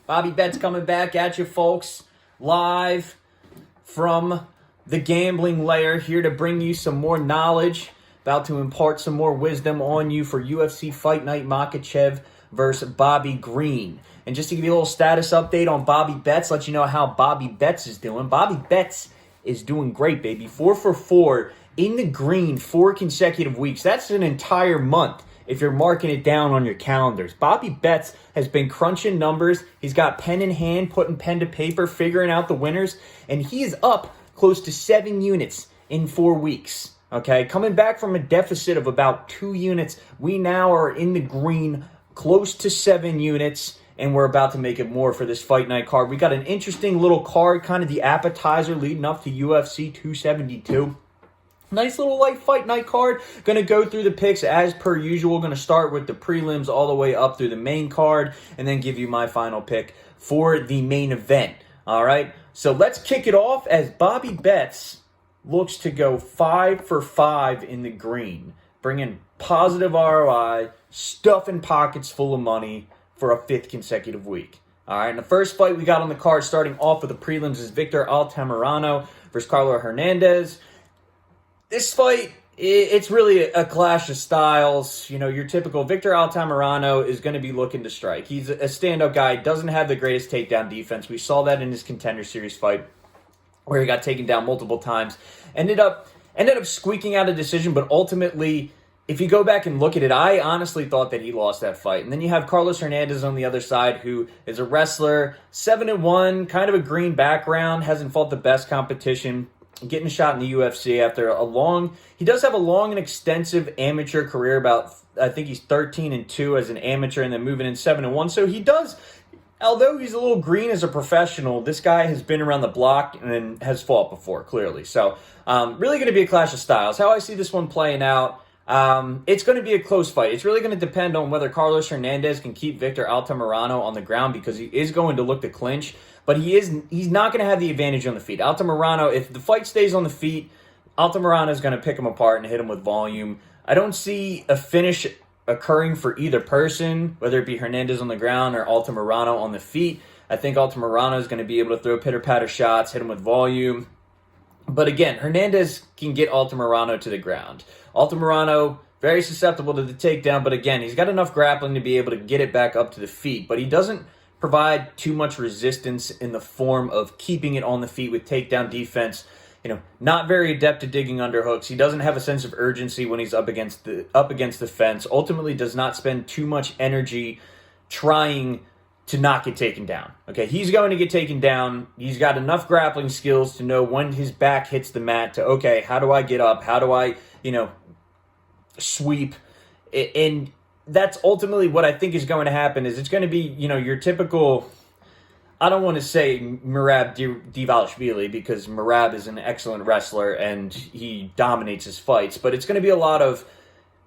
Bobby Betts coming back at you, folks, live from the gambling lair, here to bring you some more knowledge, about to impart some more wisdom on you for UFC Fight Night Makhachev versus Bobby Green. And just to give you a little status update on Bobby Betts, let you know how Bobby Betts is doing. Bobby Betts is doing great, baby. 4 for 4 in the green, 4 consecutive weeks. That's an entire month if you're marking it down on your calendars. Bobby Betts has been crunching numbers. He's got pen in hand, putting pen to paper, figuring out the winners, and he is up close to 7 units in 4 weeks. Okay, coming back from a deficit of about 2 units, we now are in the green, close to 7 units, and we're about to make it more for this Fight Night card. We got an interesting little card, kind of the appetizer leading up to UFC 272. Nice little light Fight Night card. Going to go through the picks as per usual. Going to start with the prelims all the way up through the main card, and then give you my final pick for the main event. All right, so let's kick it off as Bobby Betts looks to go 5 for 5 in the green, bringing positive ROI, stuffing pockets full of money for a 5th consecutive week. All right, and the first fight we got on the card, starting off with the prelims, is Victor Altamirano versus Carlos Hernandez. This fight, it's really a clash of styles. You know, your typical Victor Altamirano is going to be looking to strike. He's a stand-up guy, doesn't have the greatest takedown defense. We saw that in his Contender Series fight, where he got taken down multiple times. Ended up squeaking out a decision, but ultimately, if you go back and look at it, I honestly thought that he lost that fight. And then you have Carlos Hernandez on the other side, who is a wrestler, 7-1, kind of a green background, hasn't fought the best competition, getting a shot in the UFC after he does have a long and extensive amateur career. I think he's 13-2 as an amateur, and then moving in 7-1. So he does, although he's a little green as a professional, this guy has been around the block and has fought before, clearly. So really going to be a clash of styles. How I see this one playing out, it's going to be a close fight. It's really going to depend on whether Carlos Hernandez can keep Victor Altamirano on the ground, because he is going to look to clinch, but he's not going to have the advantage on the feet. Altamirano, if the fight stays on the feet, Altamirano is going to pick him apart and hit him with volume. I don't see a finish occurring for either person, whether it be Hernandez on the ground or Altamirano on the feet. I think Altamirano is going to be able to throw pitter-patter shots, hit him with volume. But again, Hernandez can get Altamirano to the ground. Altamirano, very susceptible to the takedown, but again, he's got enough grappling to be able to get it back up to the feet. But he doesn't provide too much resistance in the form of keeping it on the feet with takedown defense. You know, not very adept at digging underhooks. He doesn't have a sense of urgency when he's up against the fence. Ultimately, does not spend too much energy trying to not get taken down. Okay, he's going to get taken down. He's got enough grappling skills to know when his back hits the mat to, okay, how do I get up? How do I, sweep? And that's ultimately what I think is going to happen. Is it's going to be, your typical, I don't want to say Merab Dvalishvili, because Merab is an excellent wrestler and he dominates his fights, but it's going to be a lot of,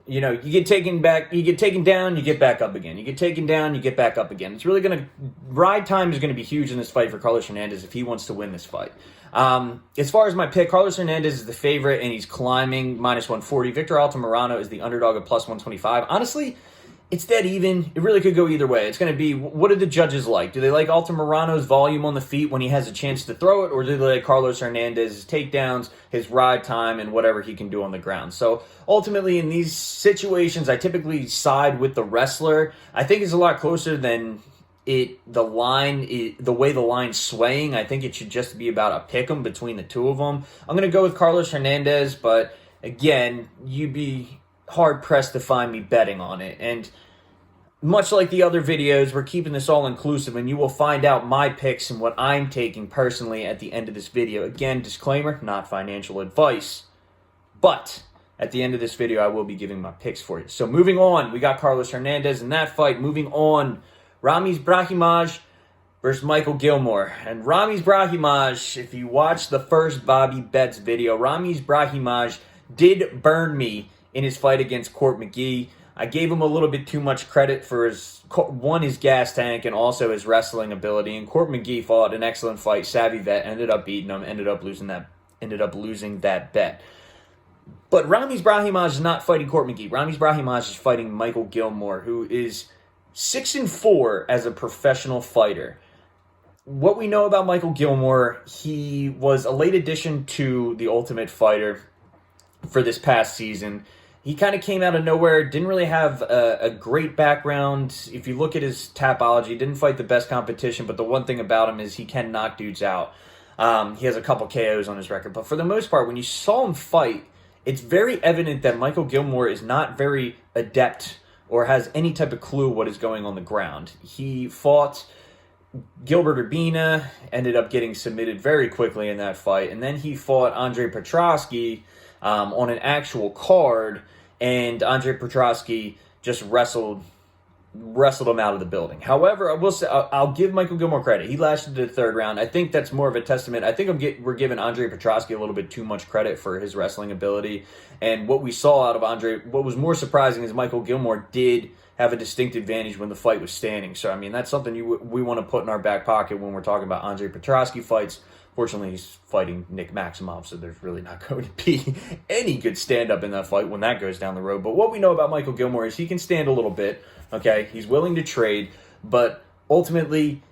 you get taken down, you get back up again. You get taken down, you get back up again. It's really ride time is going to be huge in this fight for Carlos Hernandez if he wants to win this fight. As far as my pick, Carlos Hernandez is the favorite and he's climbing -140. Victor Altamirano is the underdog at +125. Honestly, it's dead even. It really could go either way. It's going to be, what do the judges like? Do they like Altamirano's volume on the feet when he has a chance to throw it, or do they like Carlos Hernandez's takedowns, his ride time, and whatever he can do on the ground? So ultimately, in these situations, I typically side with the wrestler. I think it's a lot closer than the way the line's swaying. I think it should just be about a pick 'em between the two of them. I'm going to go with Carlos Hernandez, but again, you'd be hard-pressed to find me betting on it. And much like the other videos, we're keeping this all inclusive, and you will find out my picks and what I'm taking personally at the end of this video. Again, disclaimer, not financial advice. But at the end of this video, I will be giving my picks for you. So moving on, we got Carlos Hernandez in that fight. Moving on, Ramiz Brahimaj versus Michael Gilmore. And Ramiz Brahimaj, if you watched the first Bobby Betts video, Ramiz Brahimaj did burn me in his fight against Court McGee. I gave him a little bit too much credit for his gas tank and also his wrestling ability. And Court McGee fought an excellent fight, savvy vet, ended up beating him, ended up losing that bet. But Ramiz Brahimaj is not fighting Court McGee. Ramiz Brahimaj is fighting Michael Gilmore, who is 6-4 as a professional fighter. What we know about Michael Gilmore, he was a late addition to The Ultimate Fighter for this past season. He kind of came out of nowhere, didn't really have a great background. If you look at his tapology, didn't fight the best competition, but the one thing about him is he can knock dudes out. He has a couple KOs on his record, but for the most part, when you saw him fight, it's very evident that Michael Gilmore is not very adept or has any type of clue what is going on the ground. He fought Gilbert Urbina, ended up getting submitted very quickly in that fight, and then he fought Andre Petrosyan on an actual card, and Andre Petrosyan just wrestled him out of the building. However, I will say I'll give Michael Gilmore credit. He lasted the third round. I think that's more of a testament. I think we're giving Andre Petrosyan a little bit too much credit for his wrestling ability. And what we saw out of Andre, what was more surprising is Michael Gilmore did have a distinct advantage when the fight was standing. So, I mean, that's something we want to put in our back pocket when we're talking about Andre Petrosyan fights. Fortunately, he's fighting Nick Maximov, so there's really not going to be any good stand-up in that fight when that goes down the road. But what we know about Michael Gilmore is he can stand a little bit, okay? He's willing to trade, but ultimately,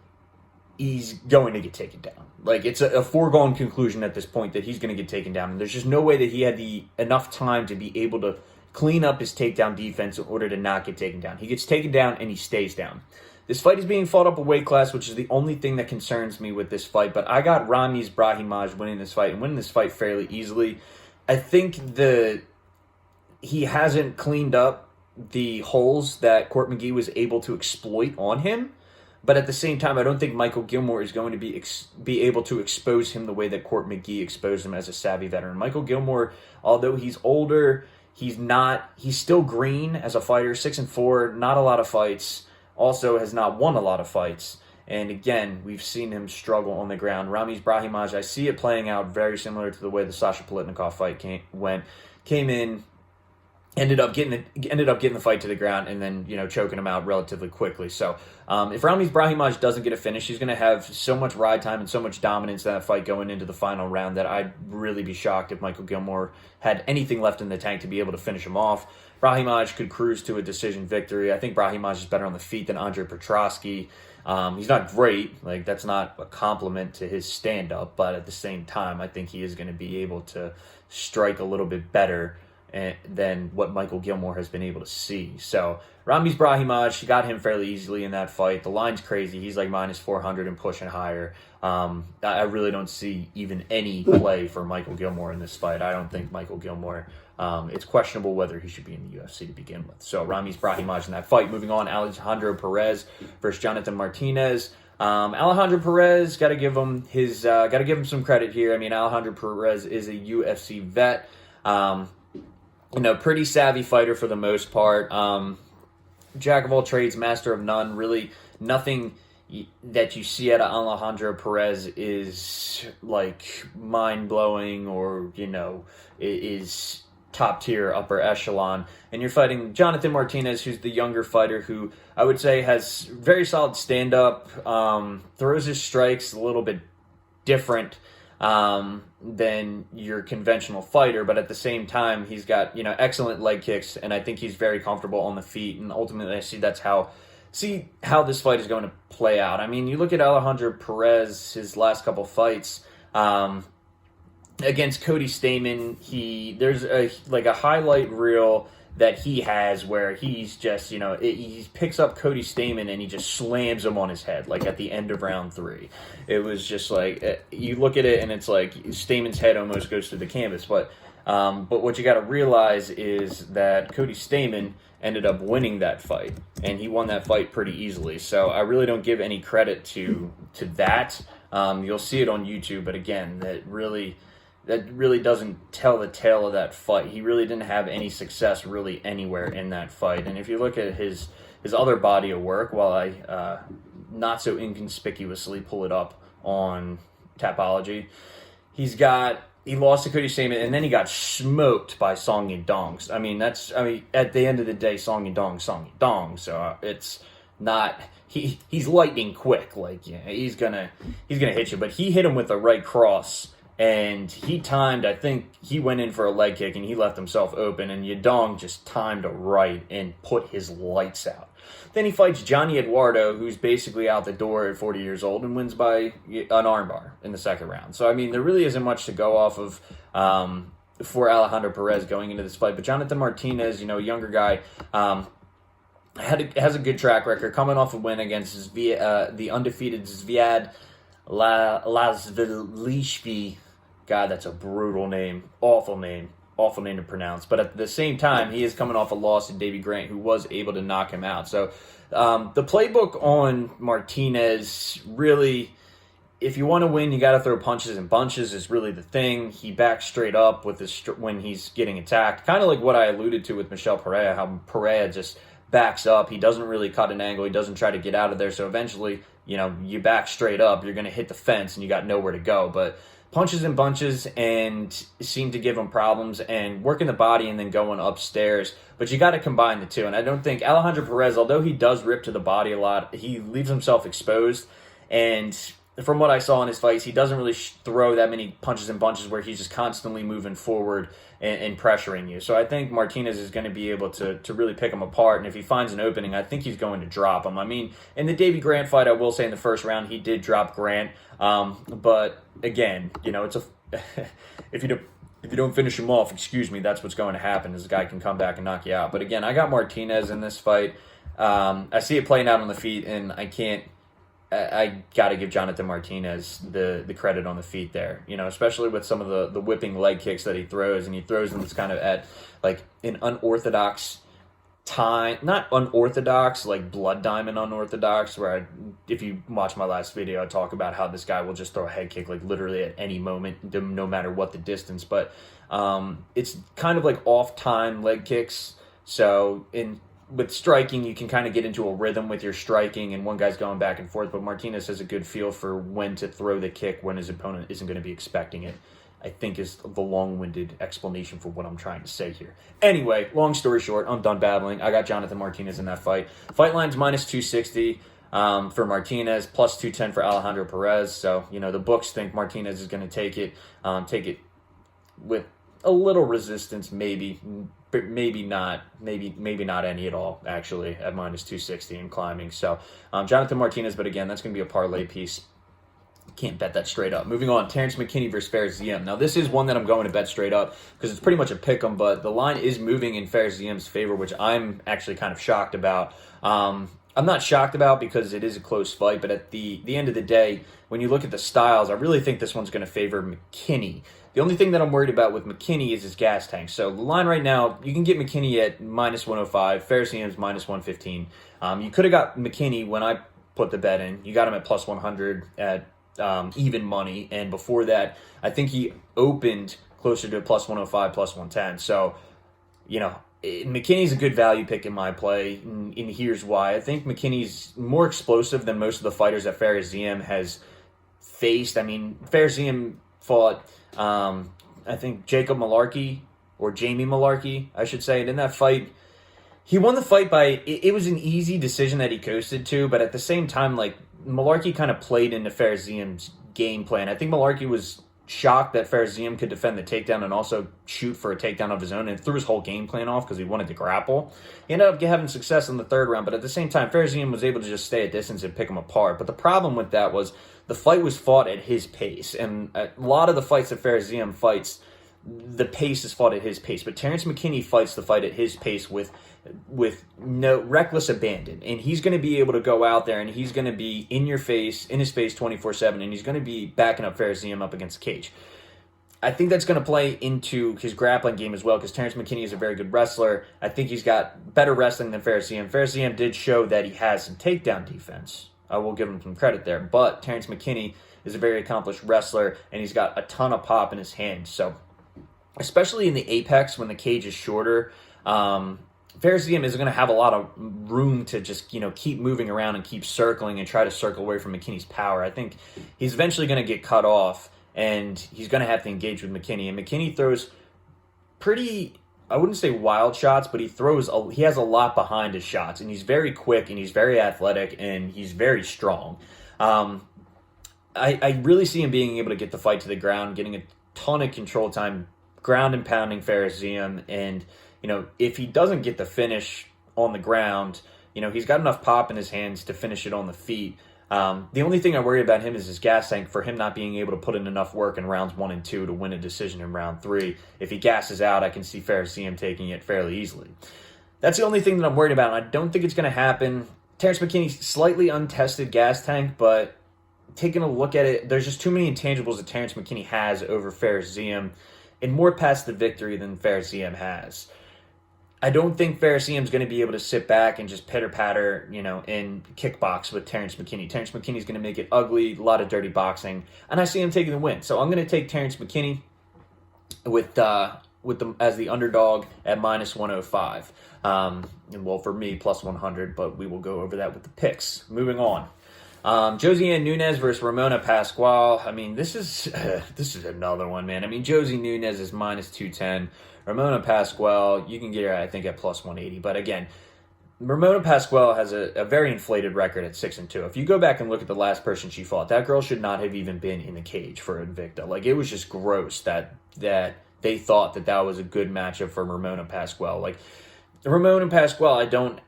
he's going to get taken down. Like, it's a foregone conclusion at this point that he's going to get taken down. And there's just no way that he had enough time to be able to clean up his takedown defense in order to not get taken down. He gets taken down, and he stays down. This fight is being fought up a weight class, which is the only thing that concerns me with this fight. But I got Ramiz Brahimaj winning this fight, and winning this fight fairly easily. I think he hasn't cleaned up the holes that Court McGee was able to exploit on him. But at the same time, I don't think Michael Gilmore is going to be able to expose him the way that Court McGee exposed him as a savvy veteran. Michael Gilmore, although he's older, he's still green as a fighter, 6-4, not a lot of fights. Also has not won a lot of fights. And again, we've seen him struggle on the ground. Ramiz Brahimaj, I see it playing out very similar to the way the Sasha Paletnikov fight came in, ended up getting the fight to the ground, and then choking him out relatively quickly. So if Ramiz Brahimaj doesn't get a finish, he's going to have so much ride time and so much dominance in that fight going into the final round that I'd really be shocked if Michael Gilmore had anything left in the tank to be able to finish him off. Brahimaj could cruise to a decision victory. I think Brahimaj is better on the feet than Andre Petrosyan. He's not great. Like, that's not a compliment to his stand-up, but at the same time, I think he is going to be able to strike a little bit better than what Michael Gilmore has been able to see. So, Ramiz Brahimaj, got him fairly easily in that fight. The line's crazy. He's like minus 400 and pushing higher. I really don't see even any play for Michael Gilmore in this fight. I don't think Michael Gilmore, it's questionable whether he should be in the UFC to begin with. So Ramiz Brahimaj in that fight. Moving on, Alejandro Perez versus Jonathan Martinez. Alejandro Perez, got to give him some credit here. I mean, Alejandro Perez is a UFC vet. Pretty savvy fighter for the most part. Jack of all trades, master of none. Really, nothing that you see out of Alejandro Perez is like mind-blowing or, is top tier, upper echelon. And you're fighting Jonathan Martinez, who's the younger fighter who I would say has very solid stand-up, throws his strikes a little bit different than your conventional fighter, but at the same time, he's got, excellent leg kicks, and I think he's very comfortable on the feet, and ultimately I see how this fight is going to play out. I mean, you look at Alejandro Perez, his last couple fights, against Cody Stamann, there's a highlight reel that he has where he's just, he picks up Cody Stamann and he just slams him on his head, like at the end of round 3. It was just like, you look at it and it's like Stamann's head almost goes through the canvas. But what you got to realize is that Cody Stamann ended up winning that fight, and he won that fight pretty easily. So I really don't give any credit to that. You'll see it on YouTube, but again, that really doesn't tell the tale of that fight. He really didn't have any success really anywhere in that fight. And if you look at his other body of work, while I not so inconspicuously pull it up on Tapology, he lost to Cody Stamann, and then he got smoked by Song Yadong. I mean, at the end of the day, Song Yadong. So it's not, he's lightning quick. Like, yeah, he's gonna hit you, but he hit him with the right cross And he timed, I think he went in for a leg kick and he left himself open, and Yadong just timed right and put his lights out. Then he fights Johnny Eduardo, who's basically out the door at 40 years old, and wins by an armbar in the second round. So, I mean, there really isn't much to go off of for Alejandro Perez going into this fight. But Jonathan Martinez, younger guy, has a good track record, coming off a win against the undefeated Zviad Lazvilishvi. God, that's a brutal name. Awful name to pronounce. But at the same time, he is coming off a loss to Davey Grant, who was able to knock him out. So the playbook on Martinez, really, if you want to win, you got to throw punches and bunches is really the thing. He backs straight up with when he's getting attacked. Kind of like what I alluded to with Michel Pereira, how Pereira just backs up. He doesn't really cut an angle. He doesn't try to get out of there. So eventually, you back straight up, you're going to hit the fence and you got nowhere to go. But punches and bunches and seem to give him problems, and working the body and then going upstairs. But you got to combine the two. And I don't think Alejandro Perez, although he does rip to the body a lot, he leaves himself exposed. And from what I saw in his fights, he doesn't really throw that many punches and bunches where he's just constantly moving forward and pressuring you. So I think Martinez is going to be able to really pick him apart. And if he finds an opening, I think he's going to drop him. I mean, in the Davey Grant fight, I will say in the first round, he did drop Grant. But again, it's if you don't finish him off, that's what's going to happen. This guy can come back and knock you out. But again, I got Martinez in this fight. I see it playing out on the feet, and I got to give Jonathan Martinez the credit on the feet there, especially with some of the whipping leg kicks that he throws, and he throws them kind of at like an unorthodox time, not unorthodox, like blood diamond unorthodox, where if you watch my last video, I talk about how this guy will just throw a head kick like literally at any moment, no matter what the distance. But it's kind of like off time leg kicks. So with striking, you can kind of get into a rhythm with your striking, and one guy's going back and forth, but Martinez has a good feel for when to throw the kick when his opponent isn't going to be expecting it, I think is the long-winded explanation for what I'm trying to say here. Anyway, long story short, I'm done babbling. I got Jonathan Martinez in that fight. Fight line's minus 260 for Martinez, plus 210 for Alejandro Perez. So, the books think Martinez is going to take it with a little resistance, maybe not any at all, actually, at minus 260 and climbing. So Jonathan Martinez, but again, that's going to be a parlay piece. Can't bet that straight up. Moving on, Terrence McKinney versus Fares Ziam. Now, this is one that I'm going to bet straight up because it's pretty much a pick 'em, but the line is moving in Fares Ziam's favor, which I'm actually kind of shocked about. I'm not shocked about because it is a close fight, but at the end of the day, when you look at the styles, I really think this one's going to favor McKinney. The only thing that I'm worried about with McKinney is his gas tank. So the line right now, you can get McKinney at minus 105, Fares Ziam's minus 115. You could have got McKinney when I put the bet in. You got him at plus 100 at even money, and before that, I think he opened closer to plus 105, plus 110. So, McKinney's a good value pick in my play, and here's why. I think McKinney's more explosive than most of the fighters that Fares Ziam has faced. I mean, Fares Ziam fought, I think, Jacob Malarkey, or Jamie Malarkey, I should say, and in that fight, he won the fight by, it was an easy decision that he coasted to, but at the same time, Malarkey kind of played into Fares Ziam's game plan. I think Malarkey was shocked that Fares Ziam could defend the takedown and also shoot for a takedown of his own, and threw his whole game plan off because he wanted to grapple. He ended up having success in the third round, but at the same time, Fares Ziam was able to just stay at distance and pick him apart. But the problem with that was the fight was fought at his pace, and a lot of the fights that Fares Ziam fights, the pace is fought at his pace. But Terrence McKinney fights the fight at his pace with no reckless abandon, and he's going to be able to go out there and he's going to be in his face 24/7, and he's going to be backing up Fares Ziam up against the cage. I think that's going to play into his grappling game as well, because Terrence McKinney is a very good wrestler. I think he's got better wrestling than Fares Ziam. Fares Ziam did show that he has some takedown defense. I will give him some credit there, but Terrence McKinney is a very accomplished wrestler, and he's got a ton of pop in his hands. So, especially in the apex when the cage is shorter, Fares Ziam isn't going to have a lot of room to just, keep moving around and keep circling and try to circle away from McKinney's power. I think he's eventually going to get cut off, and he's going to have to engage with McKinney. And McKinney throws pretty, I wouldn't say wild shots, but he has a lot behind his shots, and he's very quick, and he's very athletic, and he's very strong. I really see him being able to get the fight to the ground, getting a ton of control time, ground and pounding Ziam. And, if he doesn't get the finish on the ground, he's got enough pop in his hands to finish it on the feet. The only thing I worry about him is his gas tank, for him not being able to put in enough work in rounds 1 and 2 to win a decision in round 3. If he gasses out, I can see Ziam taking it fairly easily. That's the only thing that I'm worried about, and I don't think it's going to happen. Terrence McKinney, slightly untested gas tank, but taking a look at it, there's just too many intangibles that Terrence McKinney has over Ziam, and more past the victory than Ziam has. I don't think Ziam's going to be able to sit back and just pitter-patter, and kickbox with Terrence McKinney. Terrence McKinney's going to make it ugly, a lot of dirty boxing, and I see him taking the win. So I'm going to take Terrence McKinney with them as the underdog at -105. Well, for me, +100, but we will go over that with the picks. Moving on. Josie Nunes versus Ramona Pascual. I mean, this is another one, man. I mean, Josie Nunes is -210. Ramona Pascual, you can get her, I think, at +180. But again, Ramona Pascual has a very inflated record at 6-2. If you go back and look at the last person she fought, that girl should not have even been in the cage for Invicta. Like, it was just gross that they thought that was a good matchup for Ramona Pascual. Like, Ramona Pascual, don't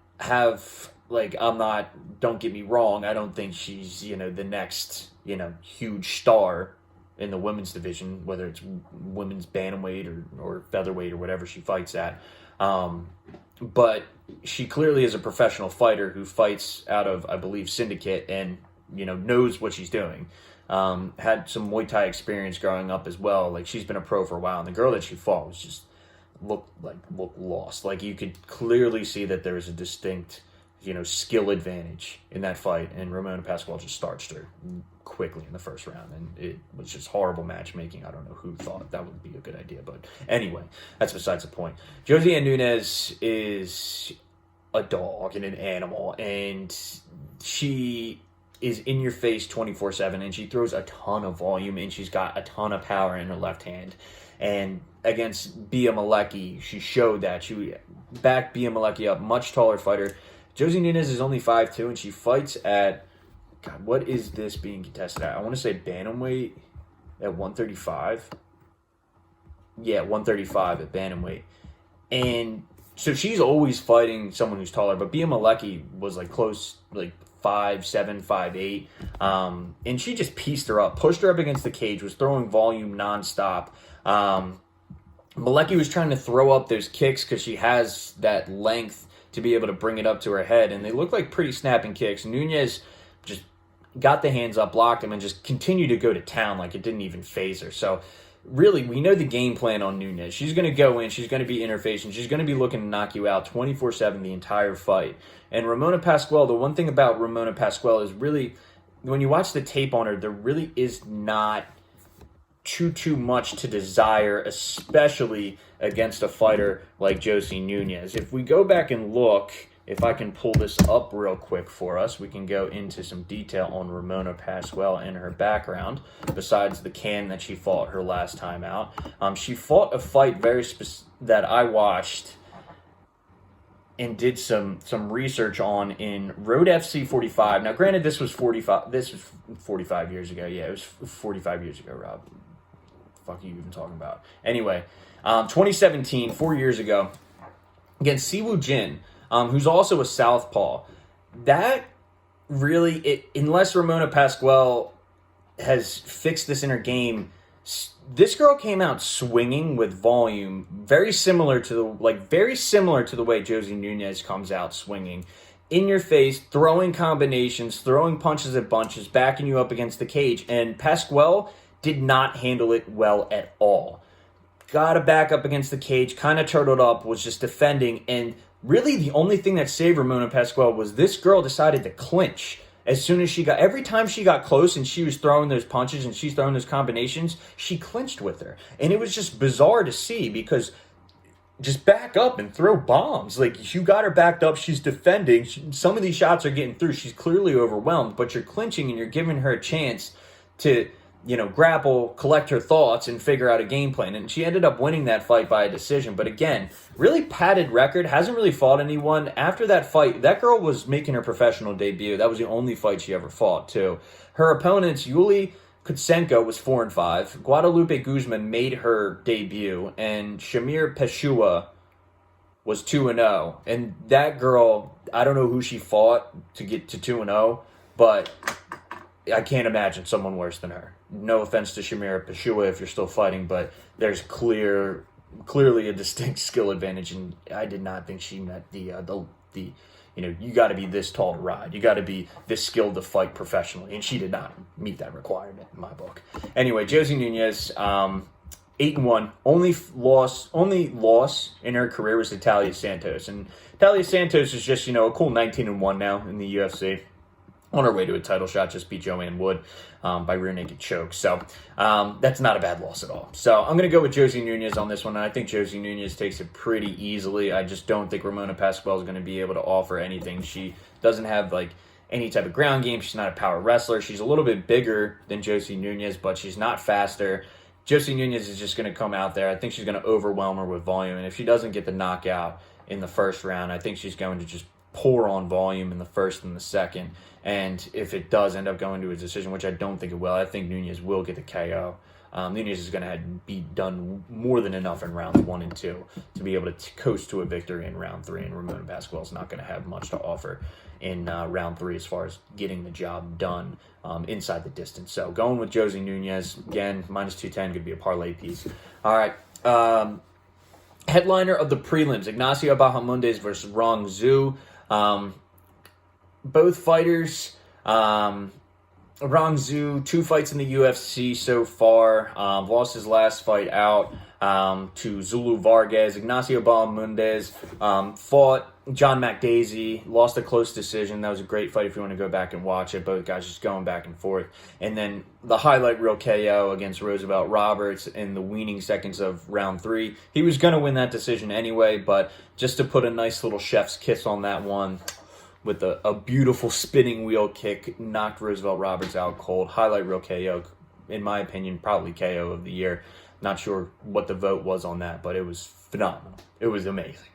get me wrong, I don't think she's, the next, huge star in the women's division, whether it's women's bantamweight or featherweight or whatever she fights at. But she clearly is a professional fighter who fights out of, I believe, Syndicate and, knows what she's doing. Had some Muay Thai experience growing up as well. Like, she's been a pro for a while, and the girl that she fought was just looked lost. Like, you could clearly see that there was a distinct, skill advantage in that fight, and Ramona Pascual just starched her quickly in the first round, and it was just horrible matchmaking. I don't know who thought that would be a good idea, but anyway, that's besides the point. Josie Nunes is a dog and an animal, and she is in your face 24/7, and she throws a ton of volume, and she's got a ton of power in her left hand. And against Bia Malecki, she showed that. She backed Bia Malecki up, much taller fighter. Josie Nunes is only 5'2", and she fights at, God, what is this being contested at? I want to say bantamweight at 135. Yeah, 135 at bantamweight. And so she's always fighting someone who's taller, but Bia Malecki was close, 5'7", 5'8", and she just pieced her up, pushed her up against the cage, was throwing volume nonstop. Malecki was trying to throw up those kicks because she has that length to be able to bring it up to her head, and they look like pretty snapping kicks. Nunes just got the hands up, blocked them, and just continued to go to town like it didn't even faze her. So really, we know the game plan on Nunes. She's going to go in, she's going to be interfacing, and she's going to be looking to knock you out 24/7 the entire fight. And Ramona Pascual, the one thing about Ramona Pascual is really, when you watch the tape on her, there really is not too much to desire, especially against a fighter like Josie Nunes. If we go back and look, if I can pull this up real quick for us, we can go into some detail on Ramona Pascual and her background, besides the can that she fought her last time out. She fought a fight that I watched and did some research on in Road FC 45. Now, granted, this was 45 years ago. Yeah, it was 45 years ago, Rob. Fuck are you even talking about? Anyway, 2017, 4 years ago, against Siwoo Jin, who's also a southpaw. That really, unless Ramona Pascual has fixed this in her game, this girl came out swinging with volume, very similar to the way Josie Nunes comes out swinging. In your face, throwing combinations, throwing punches at bunches, backing you up against the cage, and Pascual did not handle it well at all. Got to back up against the cage, kind of turtled up, was just defending, and really the only thing that saved Ramona Pascual was this girl decided to clinch. As soon as every time she got close and she was throwing those punches and she's throwing those combinations, she clinched with her. And it was just bizarre to see, because just back up and throw bombs. Like, you got her backed up, she's defending, some of these shots are getting through, she's clearly overwhelmed, but you're clinching and you're giving her a chance to, grapple, collect her thoughts, and figure out a game plan. And she ended up winning that fight by a decision. But again, really padded record, hasn't really fought anyone. After that fight, that girl was making her professional debut. That was the only fight she ever fought, too. Her opponents, Yuli Kutsenko was 4-5. Guadalupe Guzman made her debut. And Shamir Peshua was 2-0. And that girl, I don't know who she fought to get to 2-0, but I can't imagine someone worse than her. No offense to Shamira Peshua if you're still fighting, but there's clearly a distinct skill advantage, and I did not think she met the you got to be this tall to ride. You got to be this skilled to fight professionally, and she did not meet that requirement in my book. Anyway, Josie Nunes, 8-1. Only loss in her career was to Talia Santos, and Talia Santos is just a cool 19-1 now in the UFC. On her way to a title shot, just beat Joanne Wood by rear naked choke. So that's not a bad loss at all. So I'm going to go with Josie Nunes on this one. And I think Josie Nunes takes it pretty easily. I just don't think Ramona Pascual is going to be able to offer anything. She doesn't have any type of ground game. She's not a power wrestler. She's a little bit bigger than Josie Nunes, but she's not faster. Josie Nunes is just going to come out there. I think she's going to overwhelm her with volume. And if she doesn't get the knockout in the first round, I think she's going to just pour on volume in the first and the second. And if it does end up going to a decision, which I don't think it will, I think Nunes will get the KO. Nunes is going to be done more than enough in rounds 1 and 2 to be able to coast to a victory in round 3. And Ramona Pascual is not going to have much to offer in round 3 as far as getting the job done inside the distance. So going with Josie Nunes, again, minus 210 could be a parlay piece. All right. Headliner of the prelims, Ignacio Bahamondes versus Rong Zhu. Both fighters, Rong Zhu, 2 fights in the UFC so far, lost his last fight out to Zulu Vargas. Ignacio Bahamondes fought John McDaisy, lost a close decision. That was a great fight if you want to go back and watch it. Both guys just going back and forth. And then the highlight reel KO against Roosevelt Roberts in the weaning seconds of round 3. He was going to win that decision anyway, but just to put a nice little chef's kiss on that one, with a beautiful spinning wheel kick, knocked Roosevelt Roberts out cold. Highlight reel KO, in my opinion, probably KO of the year. Not sure what the vote was on that, but it was phenomenal. It was amazing.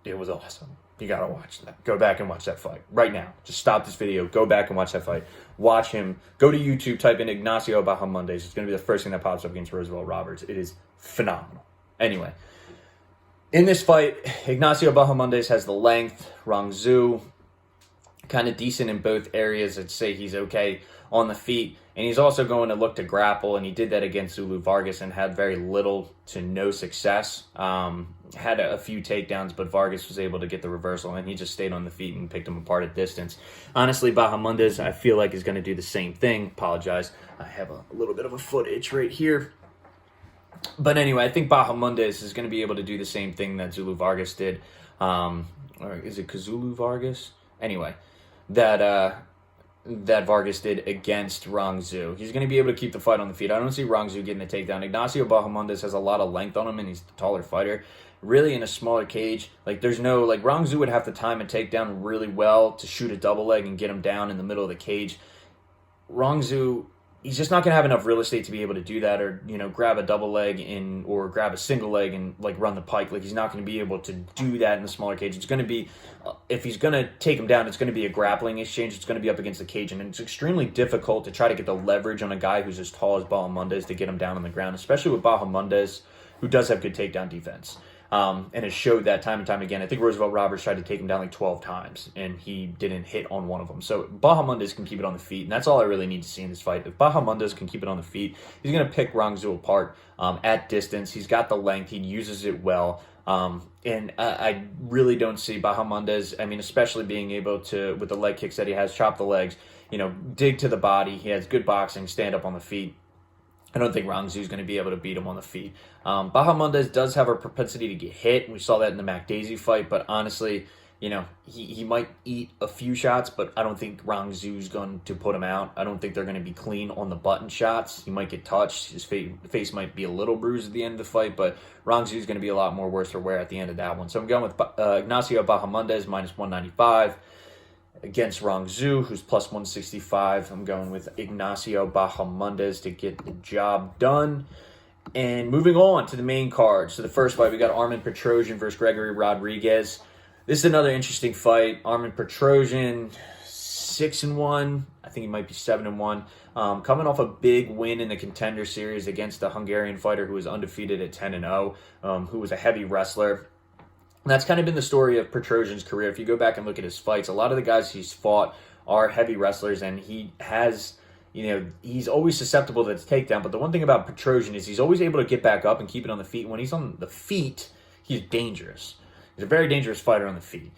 It was awesome. You got to watch that. Go back and watch that fight right now. Just stop this video. Go back and watch that fight. Watch him. Go to YouTube. Type in Ignacio Bahamondes. It's going to be the first thing that pops up against Roosevelt Roberts. It is phenomenal. Anyway, in this fight, Ignacio Bahamondes has the length. Rong Zhu, kind of decent in both areas. I'd say he's okay on the feet. And he's also going to look to grapple, and he did that against Zulu Vargas and had very little to no success. Had a few takedowns, but Vargas was able to get the reversal, and he just stayed on the feet and picked him apart at distance. Honestly, Bahamondes, I feel like, is going to do the same thing. Apologize. I have a little bit of a foot itch right here. But anyway, I think Bahamondes is going to be able to do the same thing that Zulu Vargas did. Or is it Kazulu Vargas? Anyway, that Vargas did against Rong Zhu. He's going to be able to keep the fight on the feet. I don't see Rong Zhu getting the takedown. Ignacio Bahamondes has a lot of length on him, and he's the taller fighter. Really, in a smaller cage, there's no, Rong Zhu would have to time a takedown really well to shoot a double leg and get him down in the middle of the cage. Rong Zhu, he's just not going to have enough real estate to be able to do that, or, grab a double leg or grab a single leg and, run the pike. He's not going to be able to do that in the smaller cage. It's going to be, if he's going to take him down, it's going to be a grappling exchange. It's going to be up against the cage, and it's extremely difficult to try to get the leverage on a guy who's as tall as Bahamondes to get him down on the ground, especially with Bahamondes, who does have good takedown defense. And has showed that time and time again. I think Roosevelt Roberts tried to take him down 12 times, and he didn't hit on one of them. So Bahamondes can keep it on the feet, and that's all I really need to see in this fight. If Bahamondes can keep it on the feet, he's going to pick Rong Zhu apart at distance. He's got the length. He uses it well. And I really don't see Bahamondes, especially being able to, with the leg kicks that he has, chop the legs, dig to the body. He has good boxing, stand up on the feet. I don't think Rong Zhu is going to be able to beat him on the feet. Bahamondes does have a propensity to get hit. We saw that in the McDaisy fight, but honestly, he might eat a few shots, but I don't think Rong Zhu is going to put him out. I don't think they're going to be clean on the button shots. He might get touched. His face might be a little bruised at the end of the fight, but Rong Zhu is going to be a lot more worse for wear at the end of that one. So I'm going with Ignacio Bahamondes, minus 195. against Rongzhu, who's plus 165. I'm going with Ignacio Bahamondes to get the job done. And moving on to the main card. So the first fight, we got Armen Petrosyan versus Gregory Rodrigues. This is another interesting fight. Armen Petrosyan, 6-1. I think he might be 7-1. Coming off a big win in the Contender Series against the Hungarian fighter who was undefeated at 10-0, who was a heavy wrestler. And that's kind of been the story of Petrosyan's career. If you go back and look at his fights, a lot of the guys he's fought are heavy wrestlers, and he has, he's always susceptible to the takedown. But the one thing about Petrosyan is he's always able to get back up and keep it on the feet. When he's on the feet, he's dangerous. He's a very dangerous fighter on the feet.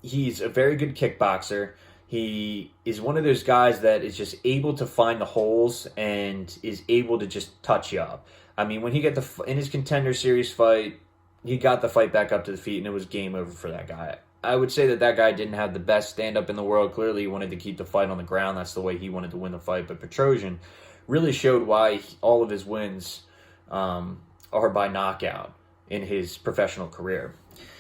He's a very good kickboxer. He is one of those guys that is just able to find the holes and is able to just touch you up. I mean, when he got in his Contender Series fight, he got the fight back up to the feet, and it was game over for that guy. I would say that guy didn't have the best stand-up in the world. Clearly, he wanted to keep the fight on the ground. That's the way he wanted to win the fight. But Petrosyan really showed why all of his wins are by knockout in his professional career.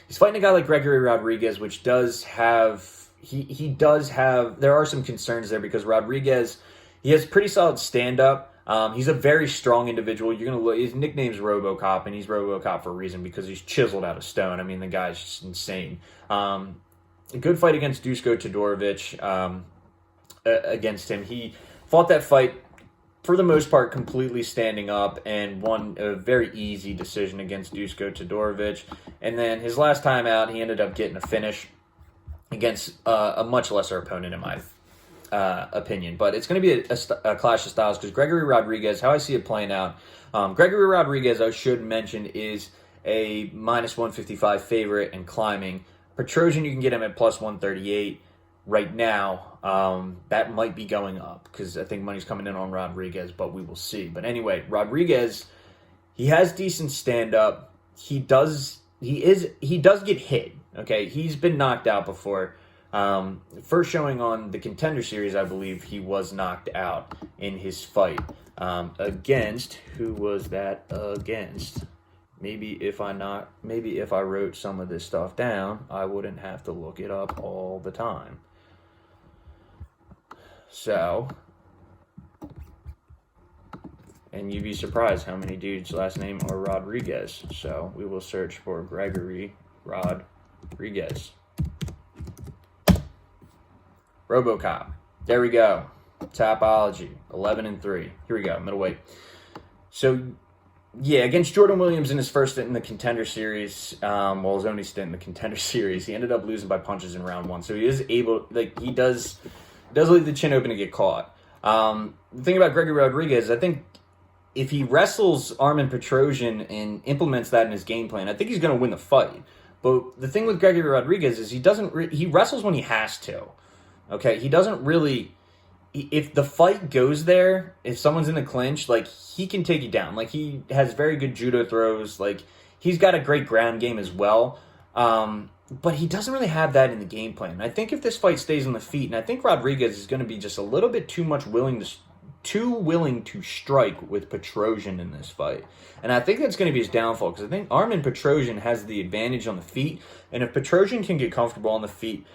He's fighting a guy like Gregory Rodrigues, which does have... He does have... There are some concerns there because Rodrigues, he has pretty solid stand-up. He's a very strong individual. You're gonna look. His nickname's RoboCop, and he's RoboCop for a reason because he's chiseled out of stone. I mean, the guy's just insane. A good fight against Dusko Todorovic. Against him, he fought that fight for the most part completely standing up and won a very easy decision against Dusko Todorovic. And then his last time out, he ended up getting a finish against a much lesser opponent in my opinion. But it's going to be a clash of styles because Gregory Rodrigues, how I see it playing out, Gregory Rodrigues, I should mention, is a minus 155 favorite and climbing. Petrosyan, you can get him at plus 138 right now. That might be going up because I think money's coming in on Rodrigues, but we will see. But anyway, Rodrigues, he has decent stand-up. He does get hit. Okay, he's been knocked out before. First showing on the Contender Series, I believe he was knocked out in his fight against, who was that against? Maybe if I wrote some of this stuff down, I wouldn't have to look it up all the time. So, and you'd be surprised how many dudes' last name are Rodrigues. So we will search for Gregory Rodrigues. RoboCop. There we go. Tapology. 11-3. Here we go. Middleweight. So, yeah, against Jordan Williams in his first stint in the Contender Series, his only stint in the Contender Series, he ended up losing by punches in round one. So he is able, he does leave the chin open to get caught. The thing about Gregory Rodrigues, I think if he wrestles Armen Petrosyan and implements that in his game plan, I think he's going to win the fight. But the thing with Gregory Rodrigues is he wrestles when he has to. Okay, he doesn't really... If the fight goes there, if someone's in the clinch, he can take you down. He has very good judo throws. He's got a great ground game as well. But he doesn't really have that in the game plan. I think if this fight stays on the feet, and I think Rodrigues is going to be just a little bit too willing to strike with Petrosyan in this fight. And I think that's going to be his downfall, because I think Armen Petrosyan has the advantage on the feet. And if Petrosyan can get comfortable on the feet,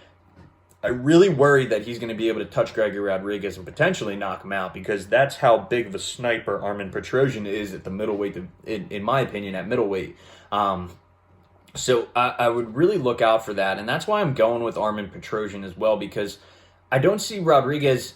I really worry that he's going to be able to touch Gregory Rodrigues and potentially knock him out, because that's how big of a sniper Armen Petrosyan is at the middleweight, in my opinion, at middleweight. So I would really look out for that, and that's why I'm going with Armen Petrosyan as well, because I don't see Rodrigues...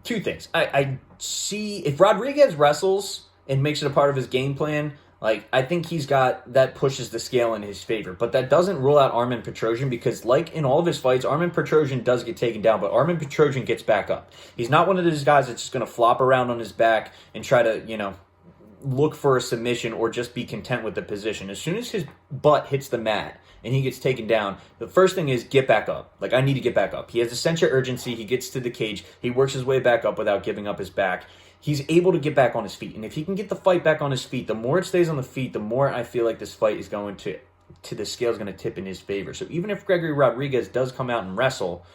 Two things. I see if Rodrigues wrestles and makes it a part of his game plan, I think he's got that pushes the scale in his favor. But that doesn't rule out Armen Petrosyan, because in all of his fights, Armen Petrosyan does get taken down, but Armen Petrosyan gets back up. He's not one of those guys that's just going to flop around on his back and try to, look for a submission or just be content with the position. As soon as his butt hits the mat and he gets taken down, the first thing is get back up. I need to get back up. He has a sense of urgency. He gets to the cage. He works his way back up without giving up his back. He's able to get back on his feet. And if he can get the fight back on his feet, the more it stays on the feet, the more I feel like this fight is going to the scale is going to tip in his favor. So even if Gregory Rodrigues does come out and wrestle,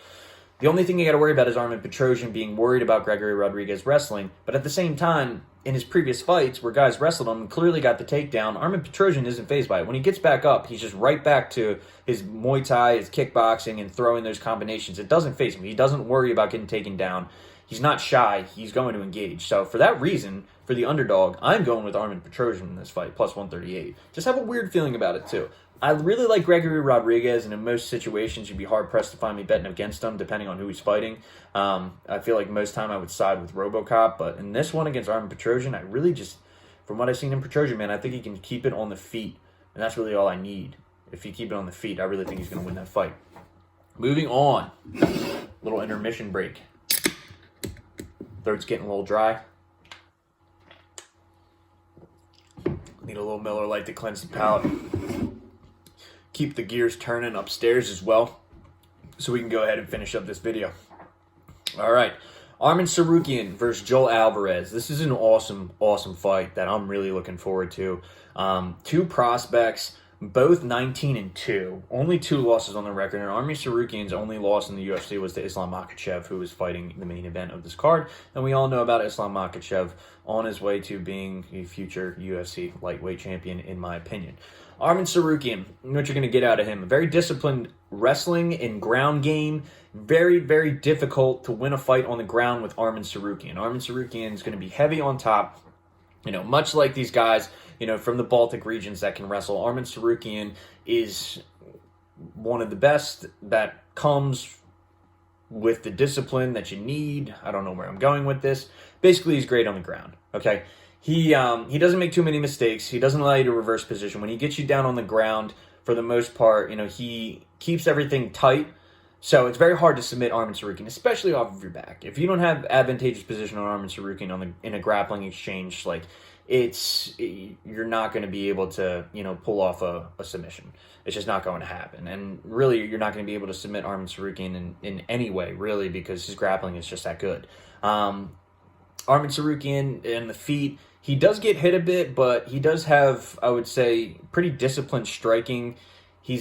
the only thing you got to worry about is Armen Petrosyan being worried about Gregory Rodrigues wrestling. But at the same time, in his previous fights where guys wrestled him and clearly got the takedown, Armen Petrosyan isn't fazed by it. When he gets back up, he's just right back to his Muay Thai, his kickboxing, and throwing those combinations. It doesn't faze him. He doesn't worry about getting taken down. He's not shy. He's going to engage. So for that reason, for the underdog, I'm going with Armen Petrosyan in this fight, plus 138. Just have a weird feeling about it, too. I really like Gregory Rodrigues, and in most situations, you'd be hard-pressed to find me betting against him, depending on who he's fighting. I feel like most time I would side with RoboCop, but in this one against Armen Petrosyan, I really just, from what I've seen in Petrosyan, man, I think he can keep it on the feet, and that's really all I need. If he keep it on the feet, I really think he's going to win that fight. Moving on, little intermission break. Throat's getting a little dry. Need a little Miller Lite to cleanse the palate. Keep the gears turning upstairs as well, so we can go ahead and finish up this video. All right, Arman Tsarukyan versus Joel Alvarez. This is an awesome fight that I'm really looking forward to. Two prospects, both 19-2, only 2 losses on the record, and Arman Tsarukyan's only loss in the UFC was to Islam Makhachev, who was fighting the main event of this card. And we all know about Islam Makhachev on his way to being a future UFC lightweight champion, in my opinion. Arman Tsarukyan, what you're going to get out of him, very disciplined wrestling and ground game. Very, very difficult to win a fight on the ground with Arman Tsarukyan. Arman Tsarukyan is going to be heavy on top, much like these guys, from the Baltic regions that can wrestle. Arman Tsarukyan is one of the best that comes with the discipline that you need. I don't know where I'm going with this. Basically, he's great on the ground, okay? He doesn't make too many mistakes. He doesn't allow you to reverse position. When he gets you down on the ground, for the most part, he keeps everything tight. So it's very hard to submit Arman Tsarukyan, especially off of your back. If you don't have advantageous position on Arman Tsarukyan in a grappling exchange, you're not going to be able to, pull off a submission. It's just not going to happen. And really, you're not going to be able to submit Arman Tsarukyan in any way, really, because his grappling is just that good. Arman Tsarukyan in the feet, he does get hit a bit, but he does have, I would say, pretty disciplined striking. He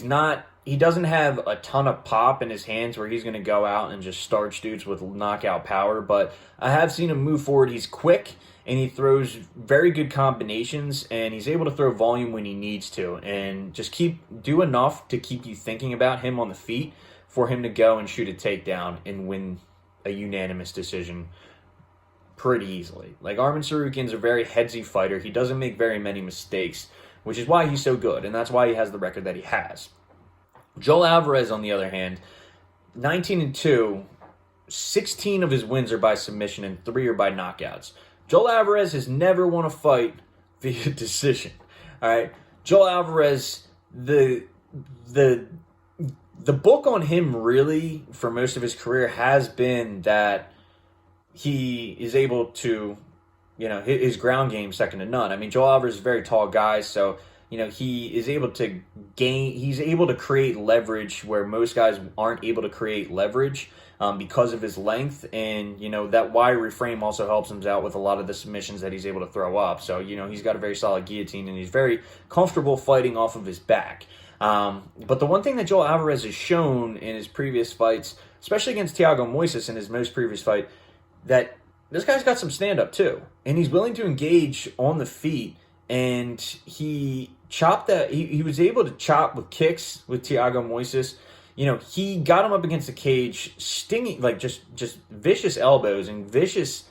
doesn't have a ton of pop in his hands where he's going to go out and just starch dudes with knockout power, but I have seen him move forward. He's quick, and he throws very good combinations, and he's able to throw volume when he needs to, and just do enough to keep you thinking about him on the feet for him to go and shoot a takedown and win a unanimous decision pretty easily. Arman Tsarukyan's a very headsy fighter. He doesn't make very many mistakes, which is why he's so good, and that's why he has the record that he has. Joel Alvarez, on the other hand, 19-2, 16 of his wins are by submission and 3 are by knockouts. Joel Alvarez has never won a fight via decision. All right, Joel Alvarez, the book on him really for most of his career has been that he is able to, his ground game second to none. I mean, Joel Alvarez is a very tall guy, so he is able to he's able to create leverage where most guys aren't able to create leverage because of his length. And, that wide reframe also helps him out with a lot of the submissions that he's able to throw up. So, he's got a very solid guillotine, and he's very comfortable fighting off of his back. But the one thing that Joel Alvarez has shown in his previous fights, especially against Thiago Moises in his most previous fight, that this guy's got some stand-up too. And he's willing to engage on the feet. And he was able to chop with kicks with Thiago Moises. He got him up against the cage, stinging, just vicious elbows and vicious,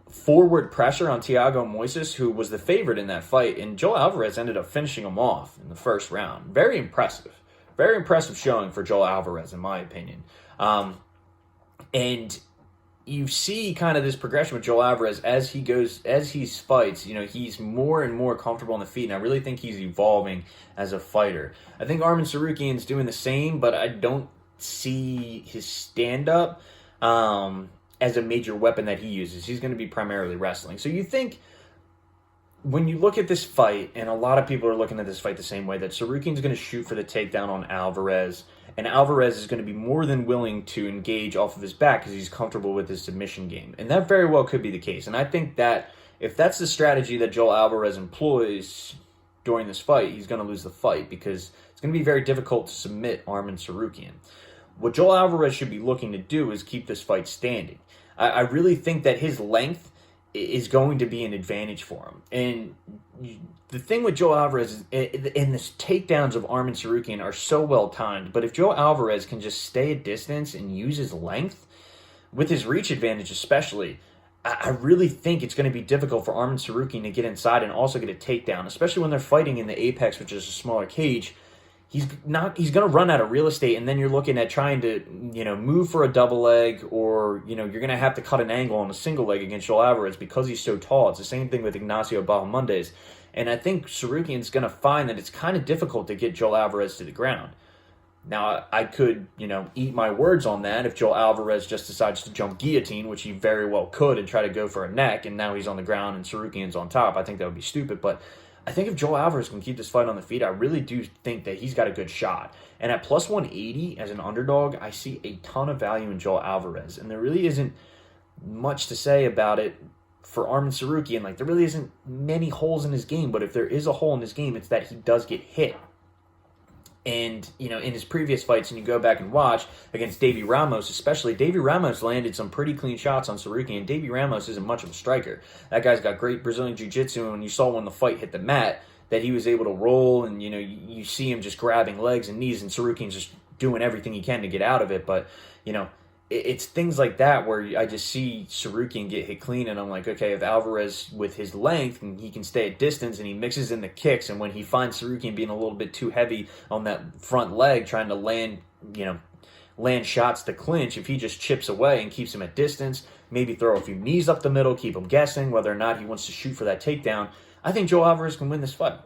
forward pressure on Thiago Moises, who was the favorite in that fight. And Joel Alvarez ended up finishing him off in the first round. Very impressive. Very impressive showing for Joel Alvarez, in my opinion. And you see kind of this progression with Joel Alvarez as he fights. He's more and more comfortable on the feet, and I really think he's evolving as a fighter. I think Arman Tsarukyan's doing the same, but I don't see his stand-up as a major weapon that he uses. He's going to be primarily wrestling. So you think, when you look at this fight, and a lot of people are looking at this fight the same way, that Tsarukyan's going to shoot for the takedown on Alvarez, and Alvarez is going to be more than willing to engage off of his back because he's comfortable with his submission game. And that very well could be the case. And I think that if that's the strategy that Joel Alvarez employs during this fight, he's going to lose the fight because it's going to be very difficult to submit Arman Tsarukyan. What Joel Alvarez should be looking to do is keep this fight standing. I really think that his length is going to be an advantage for him. And the thing with Joe Alvarez is, and the takedowns of Arman Tsarukyan are so well timed, but if Joe Alvarez can just stay at distance and use his length, with his reach advantage especially, I really think it's going to be difficult for Arman Tsarukyan to get inside and also get a takedown, especially when they're fighting in the apex, which is a smaller cage. He's going to run out of real estate, and then you're looking at trying to, move for a double leg, or, you're going to have to cut an angle on a single leg against Joel Alvarez because he's so tall. It's the same thing with Ignacio Bahamondes. And I think Tsarukyan's going to find that it's kind of difficult to get Joel Alvarez to the ground. Now, I could, eat my words on that if Joel Alvarez just decides to jump guillotine, which he very well could, and try to go for a neck, and now he's on the ground and Tsarukyan's on top. I think that would be stupid, but I think if Joel Alvarez can keep this fight on the feet, I really do think that he's got a good shot. And at plus 180 as an underdog, I see a ton of value in Joel Alvarez. And there really isn't much to say about it for Arman Tsarukyan. Like, there really isn't many holes in his game, but if there is a hole in his game, it's that he does get hit. And, in his previous fights, and you go back and watch, against Davy Ramos especially, Davy Ramos landed some pretty clean shots on Tsarukyan, and Davy Ramos isn't much of a striker. That guy's got great Brazilian Jiu-Jitsu, and you saw when the fight hit the mat that he was able to roll, and, you see him just grabbing legs and knees, and Tsarukyan's just doing everything he can to get out of it, but, it's things like that where I just see Tsarukyan get hit clean, and I'm like, okay, if Alvarez, with his length, and he can stay at distance, and he mixes in the kicks, and when he finds Tsarukyan being a little bit too heavy on that front leg, trying to land shots to clinch, if he just chips away and keeps him at distance, maybe throw a few knees up the middle, keep him guessing whether or not he wants to shoot for that takedown, I think Joe Alvarez can win this fight.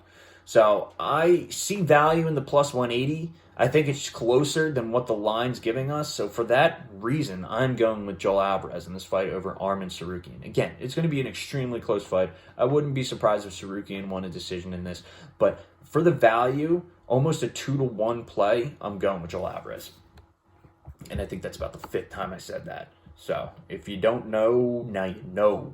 So I see value in the plus 180. I think it's closer than what the line's giving us. So for that reason, I'm going with Joel Alvarez in this fight over Arman Tsarukyan. Again, it's going to be an extremely close fight. I wouldn't be surprised if Tsarukyan won a decision in this. But for the value, almost a 2-to-1 play, I'm going with Joel Alvarez. And I think that's about the 5th time I said that. So if you don't know, now you know.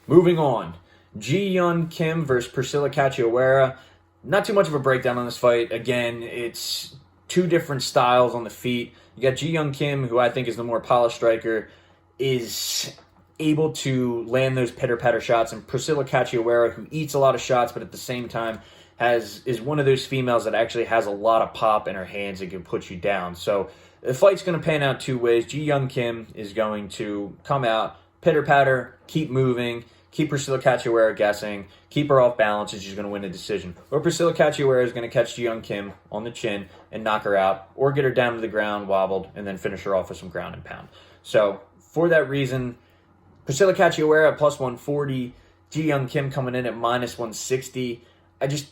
Moving on. Yeon Kim versus Priscilla Cachoeira. Not too much of a breakdown on this fight. Again, it's two different styles on the feet. You got Yeon Kim, who I think is the more polished striker, is able to land those pitter-patter shots, and Priscilla Cachoeira, who eats a lot of shots, but at the same time is one of those females that actually has a lot of pop in her hands and can put you down. So the fight's going to pan out two ways. Yeon Kim is going to come out, pitter-patter, keep moving, keep Priscilla Cachoeira guessing, keep her off balance, and she's going to win a decision. Or Priscilla Cachoeira is going to catch Yeon Kim on the chin and knock her out, or get her down to the ground, wobbled, and then finish her off with some ground and pound. So, for that reason, Priscilla Cachoeira at plus 140, Yeon Kim coming in at minus 160. I just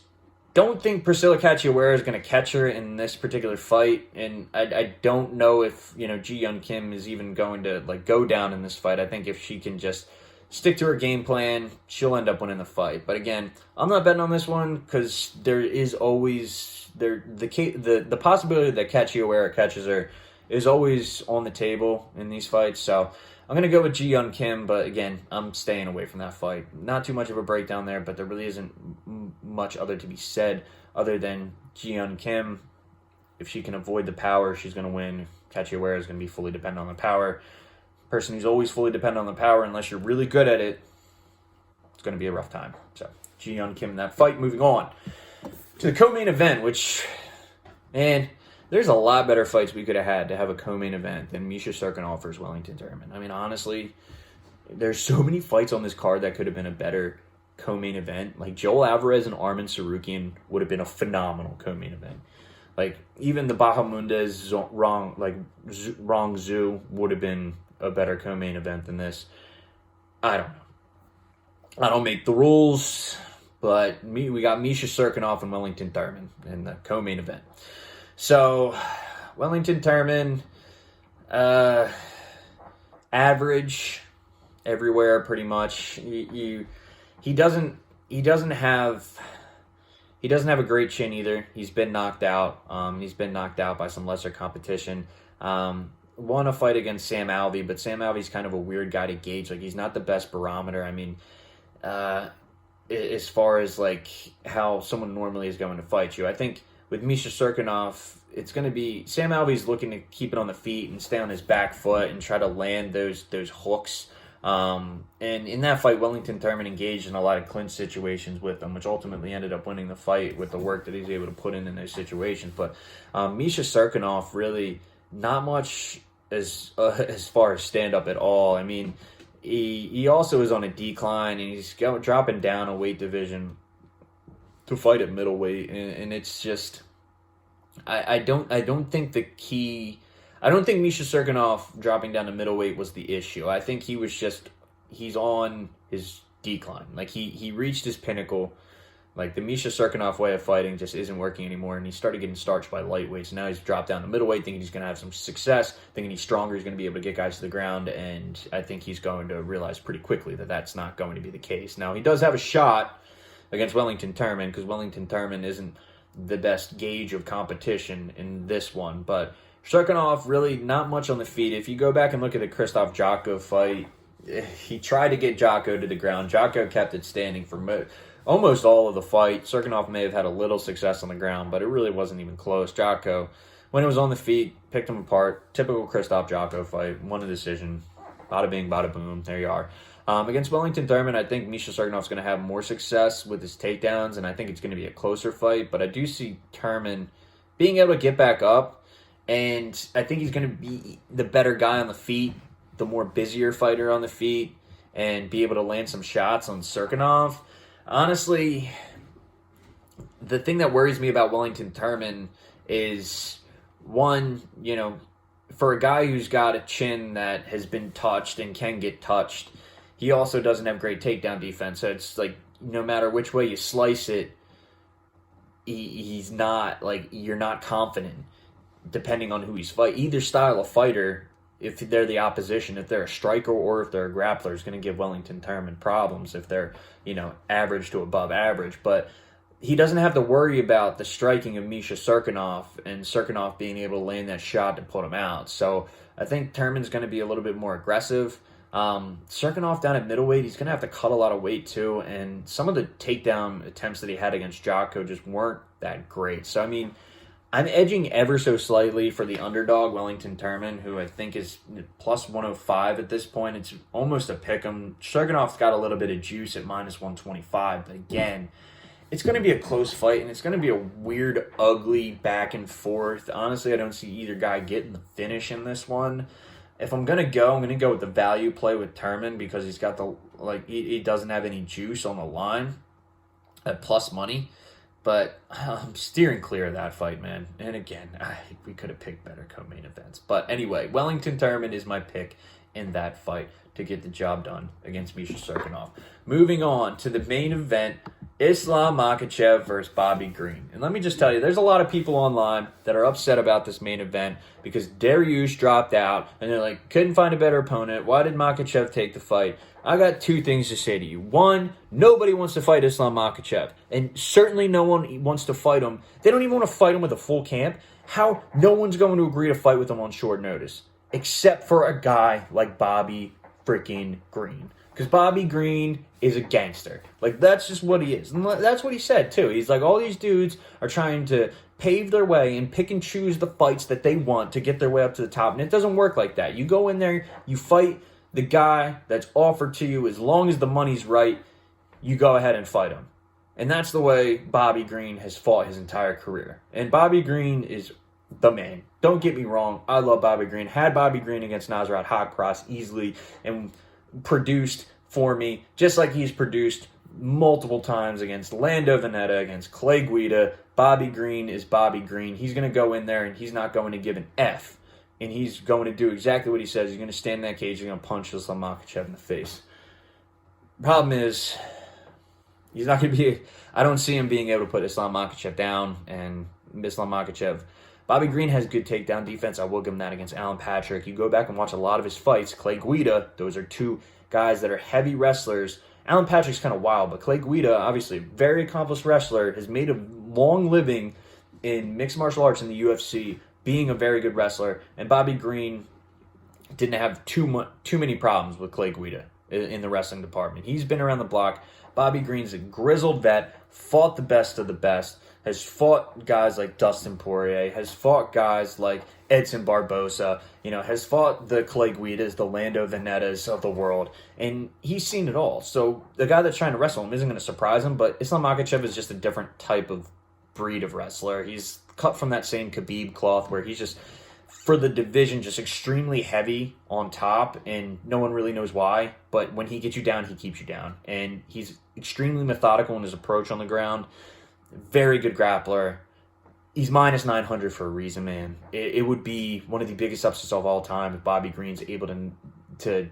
don't think Priscilla Cachoeira is going to catch her in this particular fight, and I don't know if, Yeon Kim is even going to, go down in this fight. I think if she can just stick to her game plan, she'll end up winning the fight. But again, I'm not betting on this one because there is always the possibility that Cachoeira catches her is always on the table in these fights. So I'm going to go with Yeon Kim, but again, I'm staying away from that fight. Not too much of a breakdown there, but there really isn't much other to be said other than Yeon Kim. If she can avoid the power, she's going to win. Cachoeira is going to be fully dependent on the power. Person who's always fully dependent on the power, unless you're really good at it, it's going to be a rough time. So, Yeon Kim in that fight. Moving on to the co-main event, which, man, there's a lot better fights we could have had to have a co-main event than Misha Cirkunov versus Wellington Turman. I mean, honestly, there's so many fights on this card that could have been a better co-main event. Like, Joel Alvarez and Arman Tsarukyan would have been a phenomenal co-main event. Like, even the Bahamondes Wrong Zhu would have been a better co-main event than this. I don't know. I don't make the rules, but we got Misha Cirkunov and Wellington Turman in the co-main event. So, Wellington Turman, average everywhere pretty much. He doesn't have a great chin either. He's been knocked out. He's been knocked out by some lesser competition. Won a fight against Sam Alvey, but Sam Alvey's kind of a weird guy to gauge. Like, he's not the best barometer. I mean, as far as, how someone normally is going to fight you. I think with Misha Cirkunov, it's going to be Sam Alvey's looking to keep it on the feet and stay on his back foot and try to land those hooks And in that fight, Wellington Turman engaged in a lot of clinch situations with him, which ultimately ended up winning the fight with the work that he's able to put in those situations. But Misha Cirkunov, really not much as far as stand-up at all. I mean, he also is on a decline, and he's dropping down a weight division to fight at middleweight, and it's just I don't think I don't think Misha Cirkunov dropping down to middleweight was the issue. I think he's on his decline. Like, he reached his pinnacle. Like, the Misha Cirkunov way of fighting just isn't working anymore, and he started getting starched by lightweights. So now he's dropped down to middleweight, thinking he's going to have some success, thinking he's stronger, he's going to be able to get guys to the ground, and I think he's going to realize pretty quickly that that's not going to be the case. Now, he does have a shot against Wellington Turman, because Wellington Turman isn't the best gauge of competition in this one, but Cirkunov, really not much on the feet. If you go back and look at the Krzysztof Jotko fight, he tried to get Jotko to the ground. Jotko kept it standing for almost all of the fight. Cirkunov may have had a little success on the ground, but it really wasn't even close. Jotko, when it was on the feet, picked him apart. Typical Krzysztof Jotko fight. Won a decision. Bada bing, bada boom. There you are. Against Wellington Turman, I think Misha Cirkunov's going to have more success with his takedowns, and I think it's going to be a closer fight. But I do see Turman being able to get back up, and I think he's going to be the better guy on the feet, the more busier fighter on the feet, and be able to land some shots on Cirkunov. Honestly, the thing that worries me about Wellington Turman is, one, for a guy who's got a chin that has been touched and can get touched, he also doesn't have great takedown defense. So it's like, no matter which way you slice it, he's not, like, you're not confident, depending on who he's fighting. Either style of fighter, if they're the opposition, if they're a striker or if they're a grappler, is going to give Wellington Turman problems if they're, average to above average. But he doesn't have to worry about the striking of Misha Cirkunov and Cirkunov being able to land that shot to put him out. So I think Turman's going to be a little bit more aggressive. Cirkunov down at middleweight, he's going to have to cut a lot of weight too, and some of the takedown attempts that he had against Jotko just weren't that great. So, I mean, I'm edging ever so slightly for the underdog, Wellington Turman, who I think is plus 105 at this point. It's almost a pick'em. Cirkunov's got a little bit of juice at minus 125, but again, it's going to be a close fight, and it's going to be a weird, ugly back and forth. Honestly, I don't see either guy getting the finish in this one. If I'm going to go, I'm going to go with the value play with Turman, because he's got he doesn't have any juice on the line at plus money. But I'm steering clear of that fight, man. And again, we could have picked better co-main events. But anyway, Wellington Turman is my pick in that fight to get the job done against Misha Cirkunov. Moving on to the main event, Islam Makhachev versus Bobby Green. And let me just tell you, there's a lot of people online that are upset about this main event because Dariush dropped out, and they're like, couldn't find a better opponent. Why did Makhachev take the fight? I got two things to say to you. One, nobody wants to fight Islam Makhachev, and certainly no one wants to fight him. They don't even want to fight him with a full camp. How? No one's going to agree to fight with him on short notice, except for a guy like Bobby freaking Green. Because Bobby Green is a gangster. Like, that's just what he is. And that's what he said, too. He's like, all these dudes are trying to pave their way and pick and choose the fights that they want to get their way up to the top. And it doesn't work like that. You go in there, you fight the guy that's offered to you. As long as the money's right, you go ahead and fight him. And that's the way Bobby Green has fought his entire career. And Bobby Green is the man. Don't get me wrong. I love Bobby Green. Had Bobby Green against Nasrat Haqparast easily and produced for me, just like he's produced multiple times against Lando Veneta, against Clay Guida. Bobby Green is Bobby Green. He's going to go in there and he's not going to give an F. And he's going to do exactly what he says. He's going to stand in that cage. He's going to punch Islam Makhachev in the face. Problem is, he's not going to be... I don't see him being able to put Islam Makhachev down. And Islam Makhachev... Bobby Green has good takedown defense. I will give him that against Alan Patrick. You go back and watch a lot of his fights. Clay Guida, those are two guys that are heavy wrestlers. Alan Patrick's kind of wild, but Clay Guida, obviously, very accomplished wressler, has made a long living in mixed martial arts in the UFC, being a very good wrestler. And Bobby Green didn't have too many problems with Clay Guida in the wrestling department. He's been around the block. Bobby Green's a grizzled vet, fought the best of the best. has fought guys like Dustin Poirier, has fought guys like Edson Barboza, has fought the Clay Guidas, the Lando Venettas of the world, and he's seen it all. So the guy that's trying to wrestle him isn't going to surprise him, but Islam Makhachev is just a different type of breed of wrestler. He's cut from that same Khabib cloth where he's just, for the division, just extremely heavy on top, and no one really knows why, but when he gets you down, he keeps you down, and he's extremely methodical in his approach on the ground. Very good grappler. He's minus 900 for a reason, man. It would be one of the biggest upsets of all time if Bobby Green's able to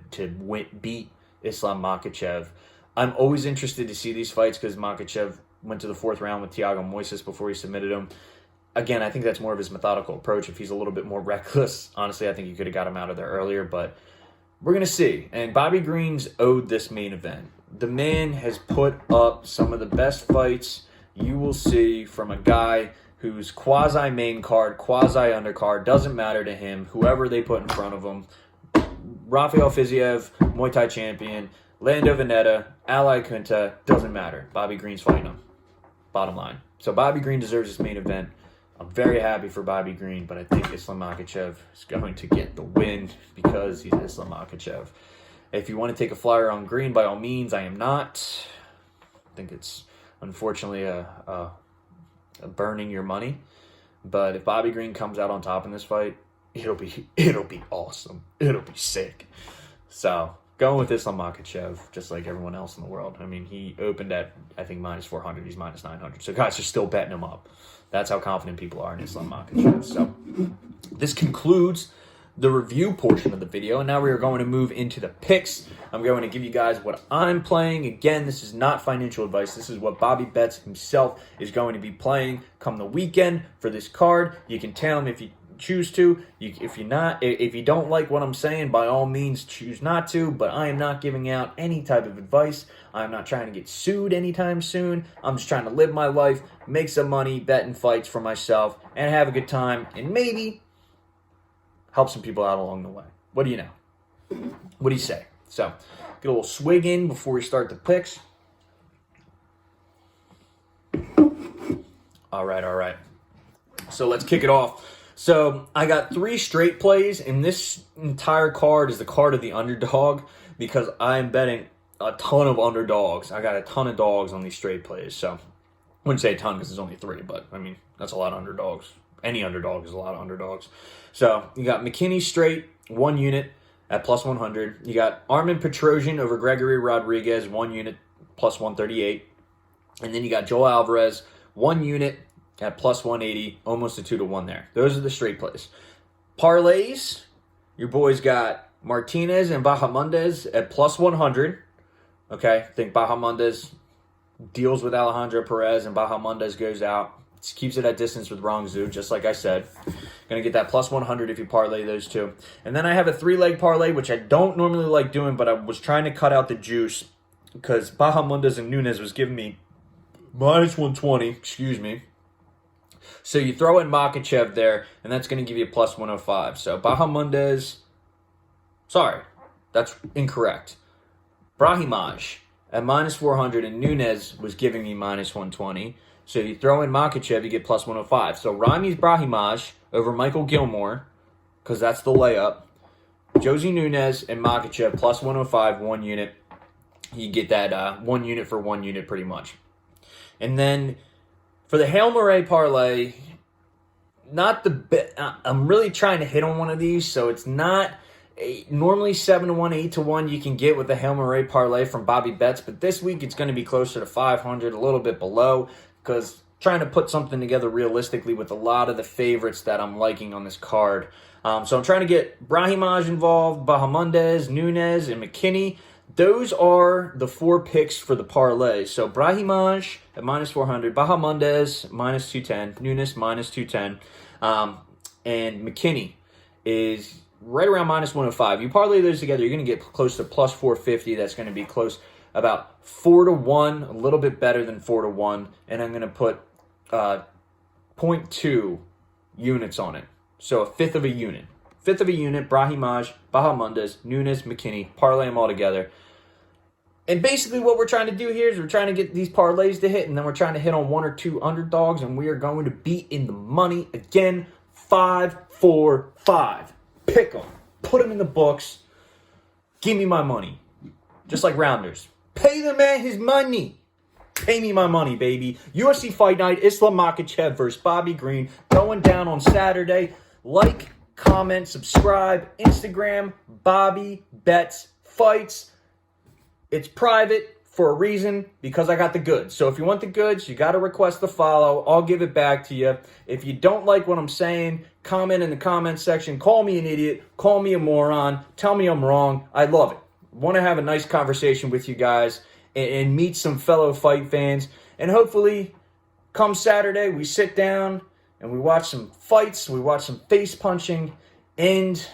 beat Islam Makhachev. I'm always interested to see these fights because Makhachev went to the 4th round with Thiago Moises before he submitted him. Again, I think that's more of his methodical approach. If he's a little bit more reckless, honestly, I think he could have got him out of there earlier, but we're going to see. And Bobby Green's owed this main event. The man has put up some of the best fights you will see from a guy who's quasi-main card, quasi-undercard, doesn't matter to him, whoever they put in front of him. Rafael Fiziev, Muay Thai champion, Lando Veneta, Ali Kunta, doesn't matter. Bobby Green's fighting him. Bottom line. So Bobby Green deserves this main event. I'm very happy for Bobby Green, but I think Islam Makhachev is going to get the win because he's Islam Makhachev. If you want to take a flyer on Green, by all means, I am not. I think it's unfortunately a burning your money. But if Bobby Green comes out on top in this fight, it'll be awesome. It'll be sick. So going with Islam Makhachev, just like everyone else in the world. I mean, he opened at, I think, minus 400. He's minus 900. So guys are still betting him up. That's how confident people are in Islam Makhachev. So this concludes the review portion of the video. And now we are going to move into the picks. I'm going to give you guys what I'm playing. Again, this is not financial advice. This is what Bobby Betts himself is going to be playing come the weekend for this card. You can tell him if you choose to. If you don't like what I'm saying, by all means choose not to, but I am not giving out any type of advice. I'm not trying to get sued anytime soon. I'm just trying to live my life, make some money, betting fights for myself, and have a good time, and maybe help some people out along the way. What do you know? What do you say? So, get a little swig in before we start the picks. All right. So let's kick it off. So I got 3 straight plays, and this entire card is the card of the underdog because I'm betting a ton of underdogs. I got a ton of dogs on these straight plays. So I wouldn't say a ton because there's only 3, but I mean, that's a lot of underdogs. Any underdog is a lot of underdogs. So you got McKinney straight, 1 unit at plus 100. You got Armin Petrosyan over Gregory Rodrigues, 1 unit plus 138. And then you got Joel Alvarez, 1 unit at plus 180, almost a 2-to-1 there. Those are the straight plays. Parlays, your boys got Martinez and Bahamondes at plus 100. Okay, I think Bahamondes deals with Alejandro Perez and Bahamondes goes out. Keeps it at distance with Rongzhu, just like I said. Going to get that plus 100 if you parlay those two. And then I have a 3-leg parlay, which I don't normally like doing, but I was trying to cut out the juice because Bahamondes and Nunes was giving me minus 120, So you throw in Makhachev there, and that's going to give you a plus 105. So Bahamondes, sorry, that's incorrect. Brahimaj at minus 400, and Nunes was giving me minus 120. So you throw in Makhachev, you get plus 105. So Rami's Brahimaj over Michael Gilmore, because that's the layup. Josie Nunes and Makhachev plus 105, 1 unit. You get that 1 unit for 1 unit pretty much. And then for the Hail Murray parlay, I'm really trying to hit on one of these, so it's not normally 7-to-1, 8-to-1 you can get with the Hail Murray parlay from Bobby Betts, but this week it's going to be closer to 500, a little bit below, because trying to put something together realistically with a lot of the favorites that I'm liking on this card. So I'm trying to get Brahimaj involved, Bahamondes, Nunes, and Mckinney. Those are the 4 picks for the parlay. So Brahimaj at minus 400, Bahamondes minus 210, Nunes minus 210, and McKinney is right around minus 105. You parlay those together, you're going to get close to plus 450. That's going to be close about 4-to-1, a little bit better than 4-to-1, and I'm going to put 0.2 units on it. So a fifth of a unit. Brahimaj, Bahamondes, Nunes, McKinney, parlay them all together. And basically what we're trying to do here is we're trying to get these parlays to hit, and then we're trying to hit on 1 or 2 underdogs, and we are going to be in the money again. 5, 4, 5. Pick them. Put them in the books. Give me my money. Just like Rounders. Pay the man his money. Pay me my money, baby. UFC Fight Night, Islam Makhachev versus Bobby Green, going down on Saturday. Like, comment, subscribe. Instagram, Bobby Bets Fights. It's private for a reason, because I got the goods. So if you want the goods, you got to request the follow. I'll give it back to you. If you don't like what I'm saying, comment in the comment section. Call me an idiot. Call me a moron. Tell me I'm wrong. I love it. Want to have a nice conversation with you guys and meet some fellow fight fans. And hopefully, come Saturday, we sit down and we watch some fights. We watch some face punching. And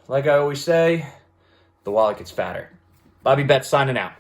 like I always say, the wallet gets fatter. Bobby Betts signing out.